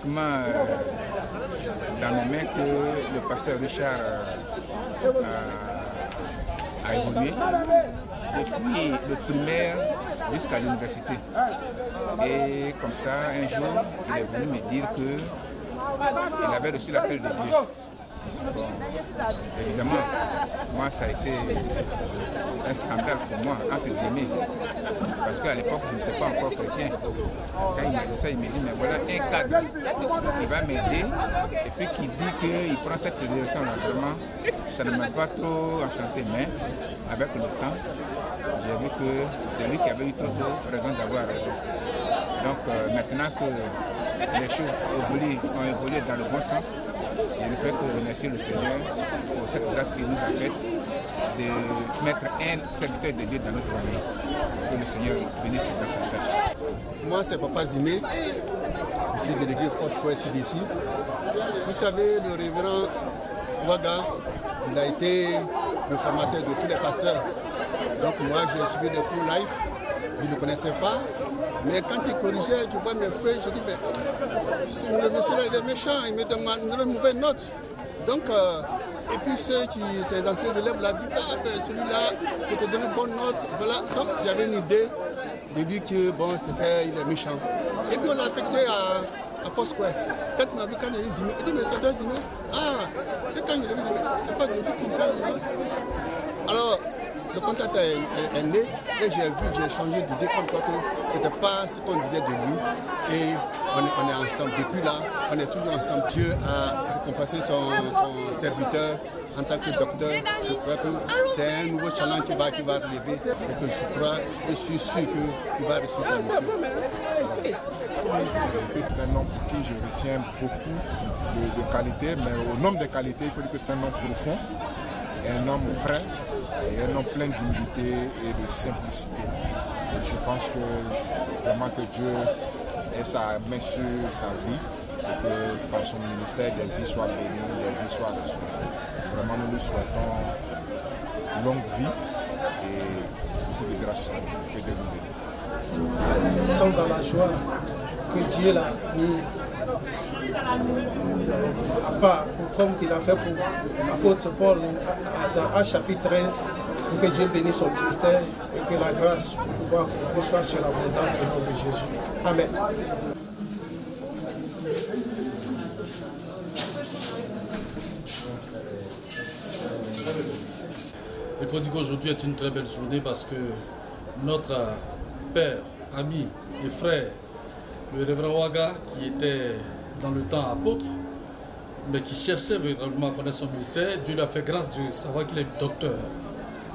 pratiquement dans mes mains que le pasteur Richard a évolué depuis le primaire jusqu'à l'université. Et comme ça, un jour, il est venu me dire qu'il avait reçu l'appel de Dieu. Bon, évidemment, moi ça a été un scandale pour moi, entre guillemets, parce qu'à l'époque je n'étais pas encore chrétien. Quand il m'a dit ça, il m'a dit mais voilà un cadre qui va m'aider et puis qui dit qu'il prend cette direction-là, vraiment, ça ne m'a pas trop enchanté, mais avec le temps, j'ai vu que c'est lui qui avait eu trop de raison d'avoir raison. Donc maintenant que les choses ont évolué dans le bon sens, je ne fais que remercier le Seigneur pour cette grâce qu'il nous a faite de mettre un serviteur de Dieu dans notre famille. Que le Seigneur bénisse dans sa tâche. Moi, c'est Papa Zimé, je suis délégué Foursquare CDC. Vous savez, le révérend Ouaga, il a été le formateur de tous les pasteurs. Donc moi, j'ai suivi les cours live, je ne le connaissais pas. Mais quand il corrigeait, je vois mes feuilles, je dis, mais le monsieur là, il est méchant, il me demande une mauvaise note. Donc, et puis ces anciens élèves là disent, ah ben celui-là, il te donne une bonne note. Voilà. Donc j'avais une idée de lui que bon, il est méchant. Et puis on l'a affecté à Foursquare. Quand il m'a vu, quand il a eu Zimé, il dit, mais c'est toi Zimé. Ah, et quand il a vu, c'est pas de lui qu'on parle là. Alors, le contact est né et j'ai changé d'idée comme quoi que ce n'était pas ce qu'on disait de lui. Et on est ensemble. Depuis là, on est toujours ensemble. Dieu a récompensé son serviteur en tant que docteur. Je crois que c'est un nouveau challenge qui va relever et que je crois et je suis sûr qu'il va réussir sa mission. C'est un homme pour qui je retiens beaucoup de qualités, mais au nombre de qualités, il faut dire que c'est un homme profond, un homme vrai, et un homme plein d'humilité et de simplicité. Et je pense que vraiment que Dieu ait sa main sur sa vie et que par son ministère, des vies soient bénies, des vies soient restaurées. Vraiment, nous lui souhaitons longue vie et beaucoup de grâce sur sa vie. Que Dieu nous bénisse. Nous sommes dans la joie que Dieu l'a mis à part, comme qu'il a fait pour l'apôtre Paul dans Actes chapitre 13, pour que Dieu bénisse son ministère et que la grâce pour pouvoir accomplir soit sur l'abondance au nom de Jésus. Amen. Il faut dire qu'aujourd'hui est une très belle journée parce que notre père, ami et frère, le révérend Ouaga, qui était dans le temps apôtre, mais qui cherchait véritablement à connaître son ministère, Dieu lui a fait grâce de savoir qu'il est docteur.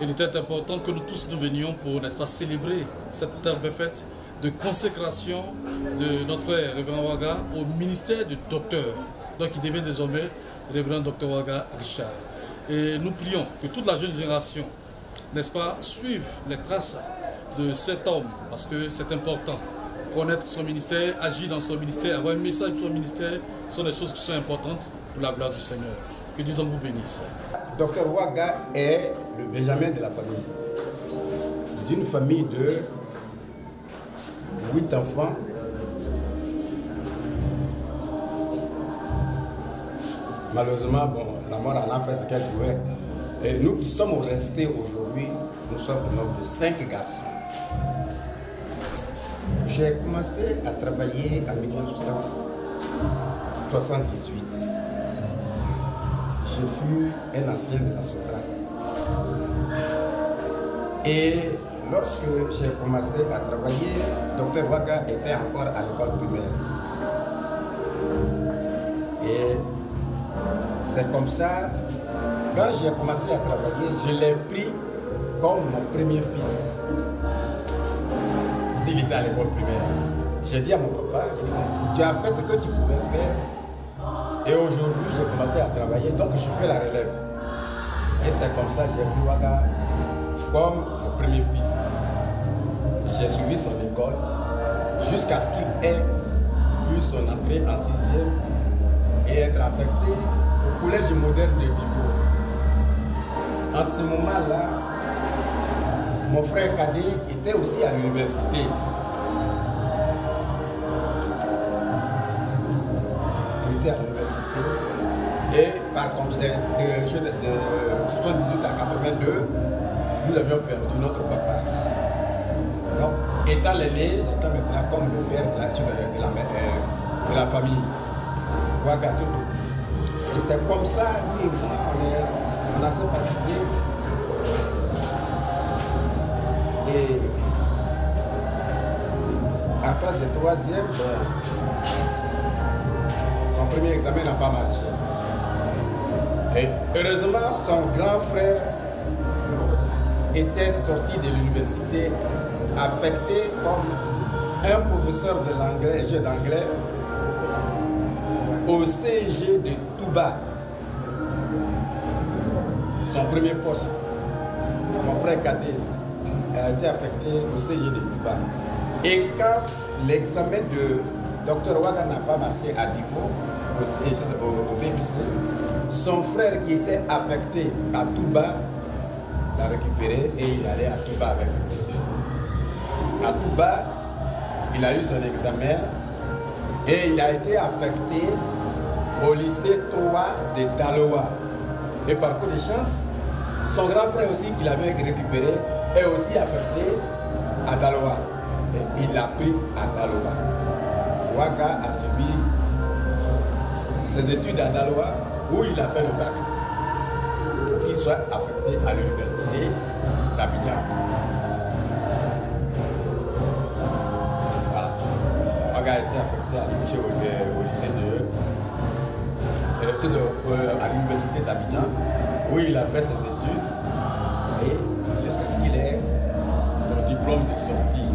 Il était important que nous tous nous venions pour, n'est-ce pas, célébrer cette belle fête de consécration de notre frère révérend Ouaga au ministère de docteur. Donc il devient désormais révérend docteur Ouaga Richard. Et nous prions que toute la jeune génération, n'est-ce pas, suive les traces de cet homme, parce que c'est important. Connaître son ministère, agir dans son ministère, avoir un message pour son ministère, sont des choses qui sont importantes pour la gloire du Seigneur. Que Dieu donc vous bénisse. Docteur Ouaga est le Benjamin de la famille. D'une famille de 8 enfants. Malheureusement, bon, la mort en a fait ce qu'elle pouvait. Et nous qui sommes restés aujourd'hui, nous sommes un nombre de 5 garçons. J'ai commencé à travailler en 1978. Je fus un ancien de la Sotra. Et lorsque j'ai commencé à travailler, Dr Ouaga était encore à l'école primaire. Et c'est comme ça, quand j'ai commencé à travailler, je l'ai pris comme mon premier fils. Il était à l'école primaire. J'ai dit à mon papa, tu as fait ce que tu pouvais faire. Et aujourd'hui, j'ai commencé à travailler, donc je fais la relève. Et c'est comme ça que j'ai pris Ouaga comme mon premier fils. J'ai suivi son école jusqu'à ce qu'il ait eu son entrée en 6e et être affecté au collège moderne de Divo. En ce moment-là, mon frère cadet était aussi à l'université. l'université. Et par contre, de 78 à 82, nous avions perdu notre papa. Donc, étant l'aîné, j'étais maintenant comme le père de la famille. Ouaga, surtout. Et c'est comme ça, lui et moi, on a sympathisé. Et à classe de 3e, son premier examen n'a pas marché. Et heureusement, son grand frère était sorti de l'université affecté comme un professeur de l'anglais, d'anglais au CG de Touba. Son premier poste. Mon frère cadet a été affecté au CG de Touba. Et quand l'examen de Dr Ouaga n'a pas marché à Dipo, au BPC, son frère qui était affecté à Touba l'a récupéré et il allait à Touba avec lui. À Touba, il a eu son examen et il a été affecté au lycée 3 de Daloa. Et par coup de chance, son grand frère aussi qu'il avait récupéré est aussi affecté à Daloa. Et il a pris à Daloa. Ouaga a suivi ses études à Daloa où il a fait le bac pour qu'il soit affecté à l'université d'Abidjan. Voilà. Ouaga a été affecté à l'université d'Abidjan où il a fait ses études et jusqu'à ce qu'il ait son diplôme de sortie.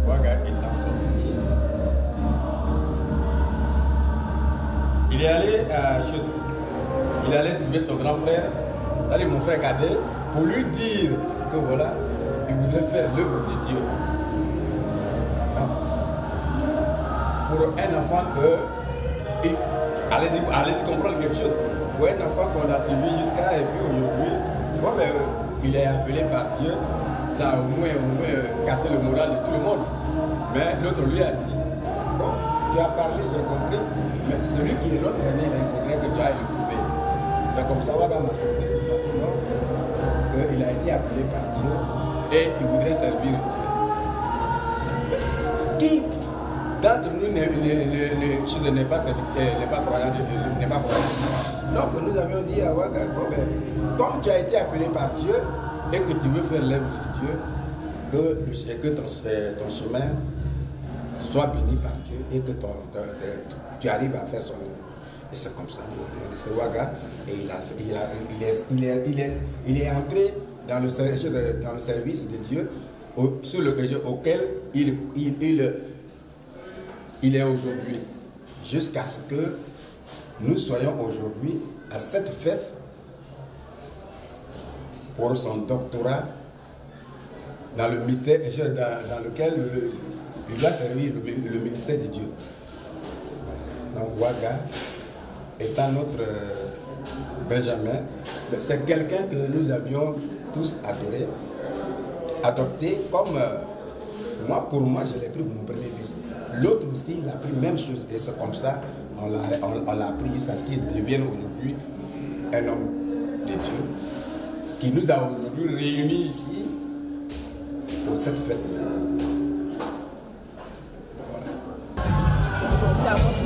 Ouaga étant sorti, il est allé il allait trouver son grand frère, mon frère cadet, pour lui dire que voilà, il voudrait faire l'œuvre de Dieu. Pour un enfant allez-y comprendre quelque chose. Pour un enfant qu'on a suivi jusqu'à et puis aujourd'hui, bon, ben, il est appelé par Dieu, ça a au moins cassé le moral de tout le monde. Mais l'autre lui a dit, bon, tu as parlé, j'ai compris, mais celui qui est l'autre aîné, il faudrait que tu ailles le trouver. C'est comme ça, Ouaga m'a compris, qu'il a été appelé par Dieu et il voudrait servir Dieu. Qui d'entre nous n'est pas croyant, n'est pas croyant. Donc nous avions dit à Ouaga, comme tu as été appelé par Dieu et que tu veux faire l'œuvre de Dieu, que ton chemin soit béni par Dieu et que tu arrives à faire son œuvre. Et c'est comme ça, nous c'est Ouaga et il est entré dans le service de Dieu auquel il est aujourd'hui, jusqu'à ce que nous soyons aujourd'hui à cette fête pour son doctorat dans le ministère dans lequel il doit servir le ministère de Dieu. Donc Ouaga étant notre Benjamin, c'est quelqu'un que nous avions tous adopté comme moi, pour moi, je l'ai pris pour mon premier fils. L'autre aussi, il a pris la même chose. Et c'est comme ça, on l'a pris jusqu'à ce qu'il devienne aujourd'hui un homme de Dieu qui nous a aujourd'hui réunis ici pour cette fête-là. Voilà. C'est à force que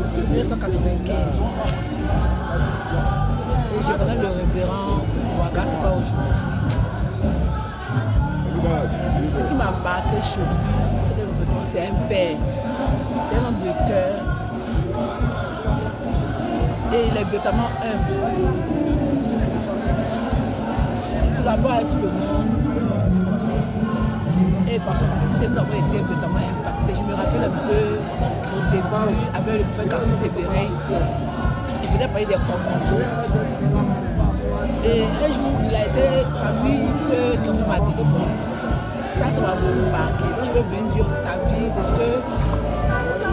depuis 1995, et je connais le révérend Ouaga, c'est pas aujourd'hui. Ce qui m'a marqué chez lui, c'est que c'est un père, c'est un homme de cœur et il est brutalement humble. Il collabore avec tout le monde et par son ministère, nous avons été brutalement impactés. Je me rappelle un peu au début avec le prophète Carlos Sévérin, il faisait parler des commandos. Et un jour, il a été parmi ceux qui ont fait ma défense. Ça m'a beaucoup marqué. Donc je veux bénir Dieu pour sa vie, parce que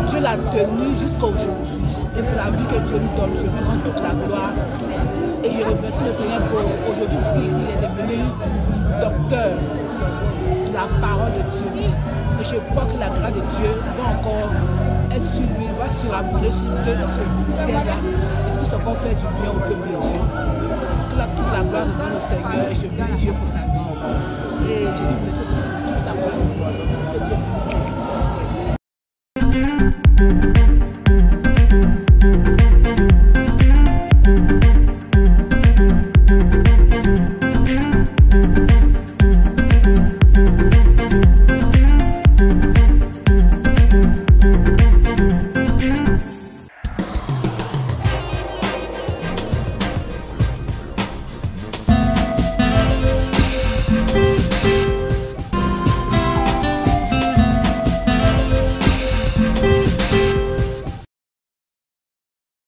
Dieu l'a tenu jusqu'à aujourd'hui. Et pour la vie que Dieu lui donne, je lui rends toute la gloire. Et je remercie le Seigneur pour aujourd'hui, parce qu'il est devenu docteur de la parole de Dieu. Et je crois que la grâce de Dieu va encore être sur lui, va surabonder sur lui dans ce ministère-là et puisse encore faire du bien au peuple de Dieu. Que toute la gloire de Dieu au Seigneur et je bénis Dieu pour sa vie. Et je dis, monsieur, c'est ce que tout ça va. Que Dieu